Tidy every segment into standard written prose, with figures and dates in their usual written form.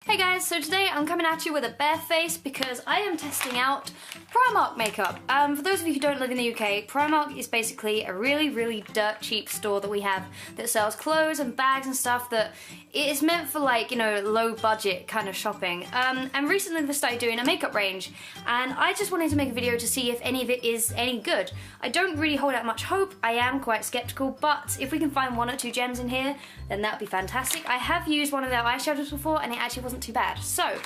Hey guys, so today I'm coming at you with a bare face because I am testing out Primark makeup. For those of you who don't live in the UK, Primark is basically a really dirt cheap store that we have that sells clothes and bags and stuff that it is meant for, like, you know, low budget kind of shopping. And recently they started doing a makeup range and I just wanted to make a video to see if any of it is any good. I don't really hold out much hope, I am quite skeptical, but if we can find one or two gems in here, then that would be fantastic. I have used one of their eyeshadows before and it actually wasn't too bad. So,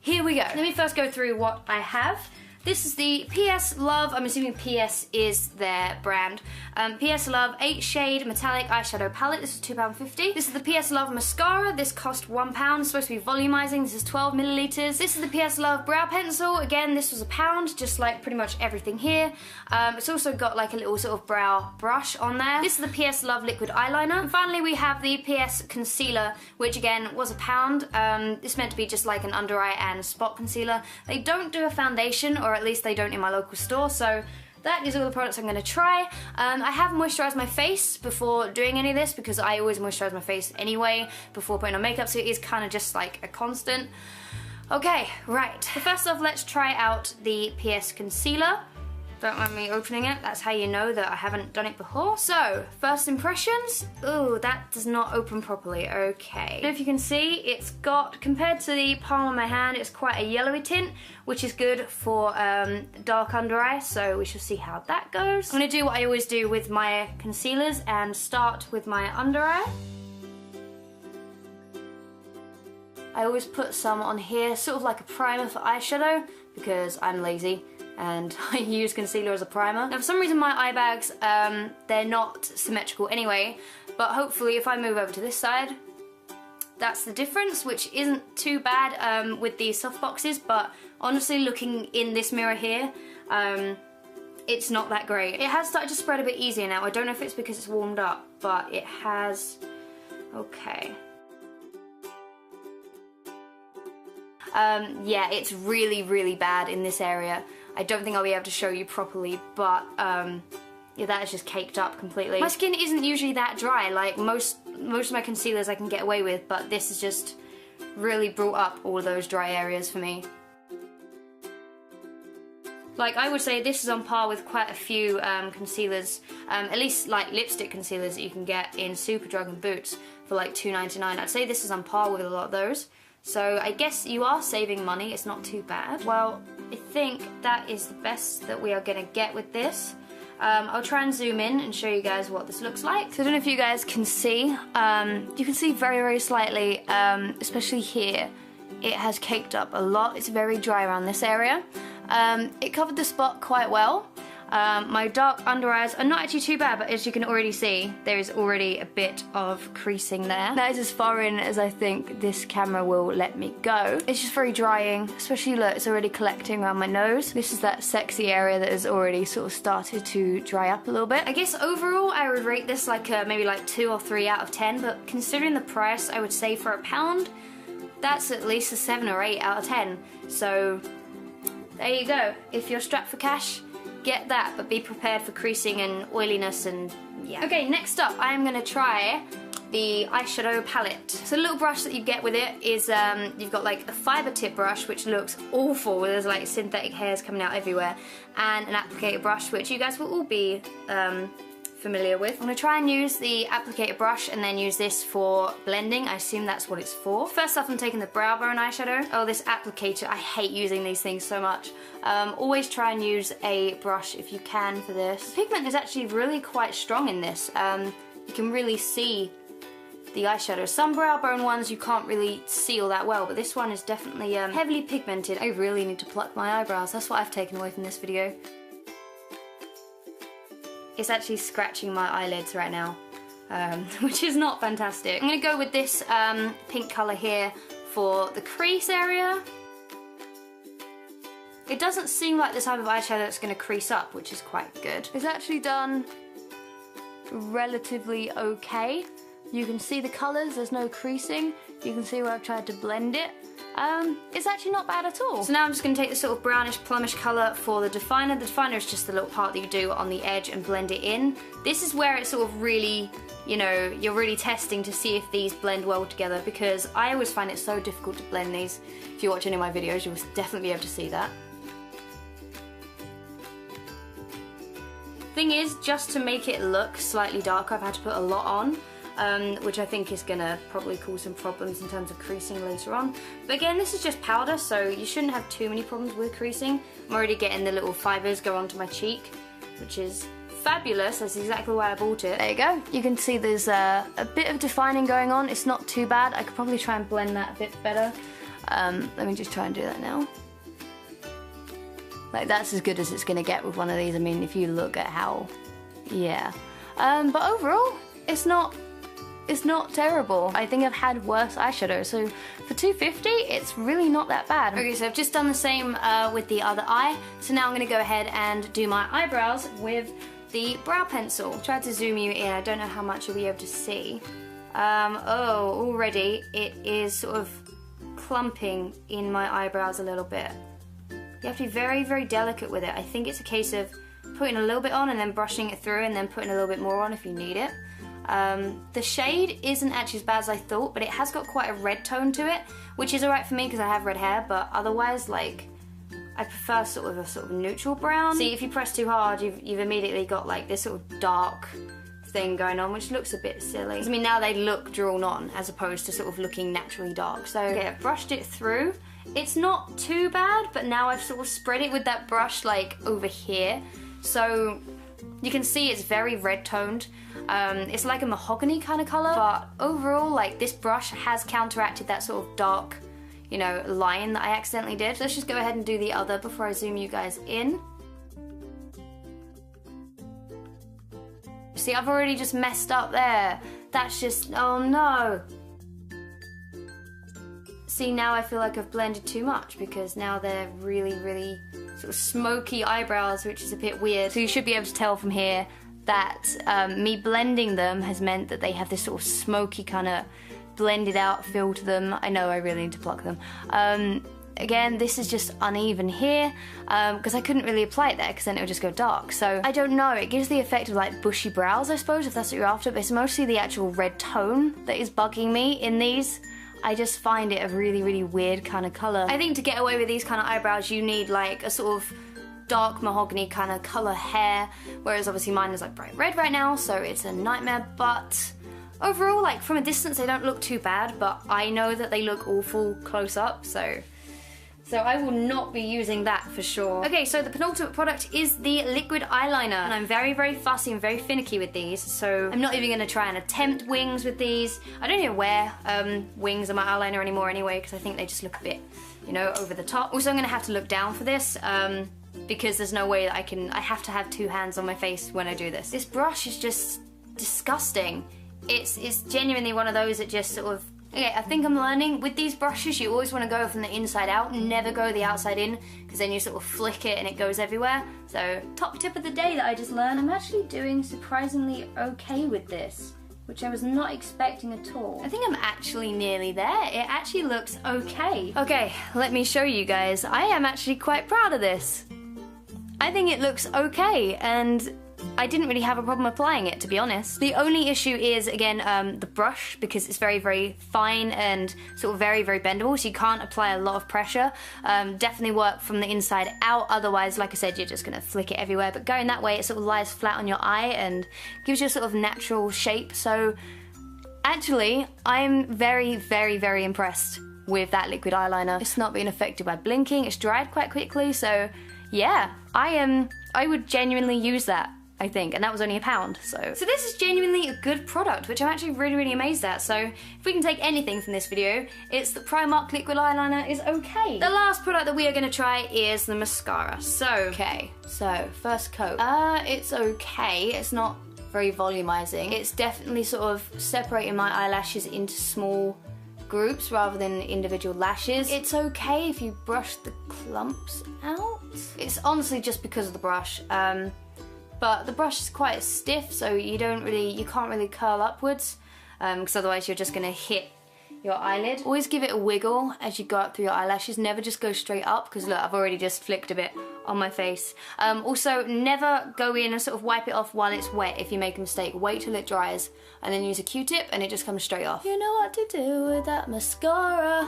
here we go. Let me first go through what I have. This is the PS Love, I'm assuming PS is their brand. PS Love 8 shade metallic eyeshadow palette. This is £2.50. This is the PS Love mascara. This cost £1. It's supposed to be volumizing. This is 12 milliliters. This is the PS Love brow pencil. Again, this was £1, just like pretty much everything here. It's also got like a little sort of brow brush on there. This is the PS Love liquid eyeliner. And finally, we have the PS concealer, which again was £1. This is meant to be just like an under eye and spot concealer. They don't do a foundation, or at least they don't in my local store, so that is all the products I'm going to try. I have moisturised my face before doing any of this because I always moisturise my face anyway before putting on makeup, so it is kind of just like a constant. Okay, right. So first off, let's try out the PS concealer. Don't mind me opening it, that's how you know that I haven't done it before. So, first impressions. Ooh, that does not open properly, okay. If you can see, it's got, compared to the palm of my hand, it's quite a yellowy tint, which is good for dark under eye, so we shall see how that goes. I'm gonna do what I always do with my concealers and start with my under eye. I always put some on here, sort of like a primer for eyeshadow, because I'm lazy and I use concealer as a primer. Now for some reason my eye bags, they're not symmetrical anyway, but hopefully if I move over to this side, that's the difference, which isn't too bad with these soft boxes, but honestly looking in this mirror here, it's not that great. It has started to spread a bit easier now. I don't know if it's because it's warmed up, but it has. Okay. Yeah, it's really bad in this area. I don't think I'll be able to show you properly, but yeah, that is just caked up completely. My skin isn't usually that dry, like most of my concealers I can get away with, but this has just really brought up all those dry areas for me. Like, I would say this is on par with quite a few concealers, at least like lipstick concealers that you can get in Superdrug and Boots for like $2.99. I'd say this is on par with a lot of those. So I guess you are saving money, it's not too bad. Well, I think that is the best that we are gonna get with this. I'll try and zoom in and show you guys what this looks like. So I don't know if you guys can see, you can see very slightly, especially here, it has caked up a lot. It's very dry around this area. It covered the spot quite well. My dark under eyes are not actually too bad, but as you can already see, there is already a bit of creasing there. That is as far in as I think this camera will let me go. It's just very drying, especially look, it's already collecting around my nose. This is that sexy area that has already sort of started to dry up a little bit. I guess overall I would rate this like maybe like 2 or 3 out of 10, but considering the price, I would say for £1, that's at least a 7 or 8 out of 10. So there you go. If you're strapped for cash, get that, but be prepared for creasing and oiliness and yeah. Okay, next up I am going to try the eyeshadow palette. So the little brush that you get with it is, you've got like a fibre tip brush which looks awful, there's like synthetic hairs coming out everywhere, and an applicator brush which you guys will all be familiar with. I'm going to try and use the applicator brush and then use this for blending. I assume that's what it's for. First off, I'm taking the brow bone eyeshadow. Oh, this applicator, I hate using these things so much. Always try and use a brush if you can for this. The pigment is actually really quite strong in this. You can really see the eyeshadow. Some brow bone ones you can't really see all that well, but this one is definitely heavily pigmented. I really need to pluck my eyebrows. That's what I've taken away from this video. It's actually scratching my eyelids right now, which is not fantastic. I'm going to go with this pink colour here for the crease area. It doesn't seem like the type of eyeshadow that's going to crease up, which is quite good. It's actually done relatively okay. You can see the colours, there's no creasing. You can see where I've tried to blend it. It's actually not bad at all. So now I'm just going to take this sort of brownish plumish colour for the definer. The definer is just the little part that you do on the edge and blend it in. This is where it's sort of really, you know, you're really testing to see if these blend well together, because I always find it so difficult to blend these. If you watch any of my videos, you'll definitely be able to see that. Thing is, just to make it look slightly darker, I've had to put a lot on. Which I think is gonna probably cause some problems in terms of creasing later on. But again, this is just powder, so you shouldn't have too many problems with creasing. I'm already getting the little fibres go onto my cheek, which is fabulous. That's exactly why I bought it. There you go. You can see there's a bit of defining going on. It's not too bad. I could probably try and blend that a bit better. Let me just try and do that now. Like, that's as good as it's gonna get with one of these. I mean, if you look at how, yeah. But overall, it's not terrible. I think I've had worse eyeshadow, so for $2.50 it's really not that bad. Okay, so I've just done the same with the other eye, so now I'm going to go ahead and do my eyebrows with the brow pencil. Try to zoom you in, I don't know how much you'll be able to see. Oh, already it is sort of clumping in my eyebrows a little bit. You have to be very, very delicate with it. I think it's a case of putting a little bit on and then brushing it through and then putting a little bit more on if you need it. The shade isn't actually as bad as I thought, but it has got quite a red tone to it, which is alright for me because I have red hair, but otherwise, like, I prefer sort of a neutral brown. See, if you press too hard, you've immediately got like this sort of dark thing going on, which looks a bit silly. I mean, now they look drawn on as opposed to sort of looking naturally dark. So, okay, I've brushed it through. It's not too bad, but now I've sort of spread it with that brush like over here. So you can see it's very red toned. It's like a mahogany kind of colour, but overall, like, this brush has counteracted that sort of dark, you know, line that I accidentally did. So let's just go ahead and do the other before I zoom you guys in. See, I've already just messed up there. That's just, oh no. See, now I feel like I've blended too much because now they're really, really sort of smoky eyebrows, which is a bit weird. So you should be able to tell from here that me blending them has meant that they have this sort of smoky kind of blended out feel to them. I know I really need to pluck them. Again, this is just uneven here because I couldn't really apply it there because then it would just go dark. So I don't know, it gives the effect of like bushy brows, I suppose, if that's what you're after, but it's mostly the actual red tone that is bugging me in these. I just find it a really, really weird kind of colour. I think to get away with these kind of eyebrows, you need like a sort of dark mahogany kind of colour hair, whereas obviously mine is like bright red right now, so it's a nightmare. But overall, like, from a distance they don't look too bad, but I know that they look awful close up, so I will not be using that for sure. Okay, so the penultimate product is the liquid eyeliner, and I'm very, very fussy and very finicky with these, so I'm not even going to try and attempt wings with these. I don't even wear wings on my eyeliner anymore anyway, because I think they just look a bit, you know, over the top. Also, I'm going to have to look down for this, because there's no way that I have to have two hands on my face when I do this. This brush is just disgusting. It's genuinely one of those that just sort of, okay, I think I'm learning with these brushes you always want to go from the inside out, never go the outside in, because then you sort of flick it and it goes everywhere. So, top tip of the day that I just learned, I'm actually doing surprisingly okay with this, which I was not expecting at all. I think I'm actually nearly there. It actually looks okay. Okay, let me show you guys. I am actually quite proud of this. I think it looks okay, and I didn't really have a problem applying it, to be honest. The only issue is, again, the brush, because it's very, very fine and sort of very, very bendable, so you can't apply a lot of pressure. Definitely work from the inside out, otherwise, like I said, you're just gonna flick it everywhere. But going that way, it sort of lies flat on your eye and gives you a sort of natural shape. So actually, I'm very, very, very impressed with that liquid eyeliner. It's not being affected by blinking, it's dried quite quickly, so yeah, I would genuinely use that, I think, and that was only £1, so this is genuinely a good product, which I'm actually really, really amazed at. So if we can take anything from this video, it's that Primark liquid eyeliner is okay. The last product that we are going to try is the mascara. So first coat. It's okay. It's not very volumizing. It's definitely sort of separating my eyelashes into small groups rather than individual lashes. It's okay if you brush the clumps out. It's honestly just because of the brush. But the brush is quite stiff, so you can't really curl upwards. because otherwise you're just going to hit your eyelid. Always give it a wiggle as you go up through your eyelashes. Never just go straight up, because look, I've already just flicked a bit on my face. Also, never go in and sort of wipe it off while it's wet if you make a mistake. Wait till it dries and then use a Q-tip and it just comes straight off. You know what to do with that mascara.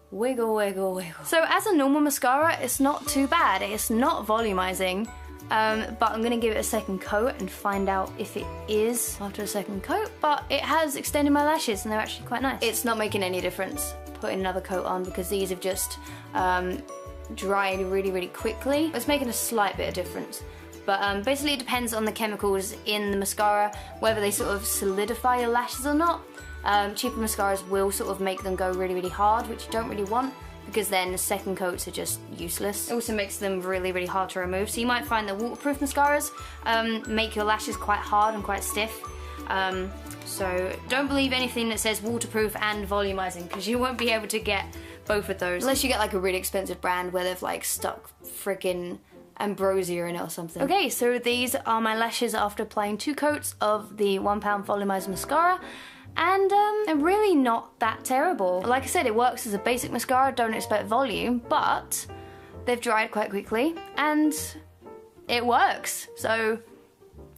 Wiggle, wiggle, wiggle. So as a normal mascara, it's not too bad. It's not volumizing. But I'm gonna give it a second coat and find out if it is after a second coat, but it has extended my lashes and they're actually quite nice. It's not making any difference putting another coat on because these have just dried really, really quickly. It's making a slight bit of difference. But basically it depends on the chemicals in the mascara, whether they sort of solidify your lashes or not. Cheaper mascaras will sort of make them go really, really hard, which you don't really want, because then the second coats are just useless. It also makes them really, really hard to remove. So you might find that waterproof mascaras make your lashes quite hard and quite stiff. So don't believe anything that says waterproof and volumizing, because you won't be able to get both of those. Unless you get like a really expensive brand where they've like stuck freaking ambrosia in it or something. Okay, so these are my lashes after applying 2 coats of the £1 Volumizer mascara. And they're really not that terrible. Like I said, it works as a basic mascara, don't expect volume, but they've dried quite quickly and it works. So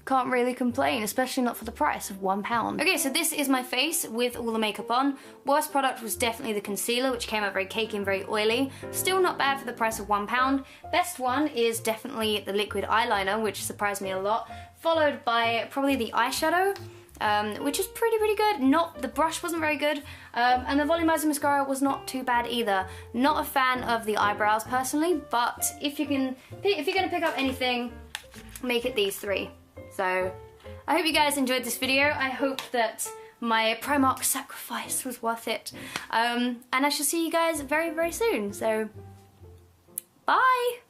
can't really complain, especially not for the price of £1. Okay, so this is my face with all the makeup on. Worst product was definitely the concealer, which came out very cakey and very oily. Still not bad for the price of £1. Best one is definitely the liquid eyeliner, which surprised me a lot, followed by probably the eyeshadow. Which is pretty good. The brush wasn't very good, and the volumizer mascara was not too bad either. Not a fan of the eyebrows personally, but if you're gonna pick up anything, make it these 3. So I hope you guys enjoyed this video. I hope that my Primark sacrifice was worth it, and I shall see you guys very, very soon. So bye.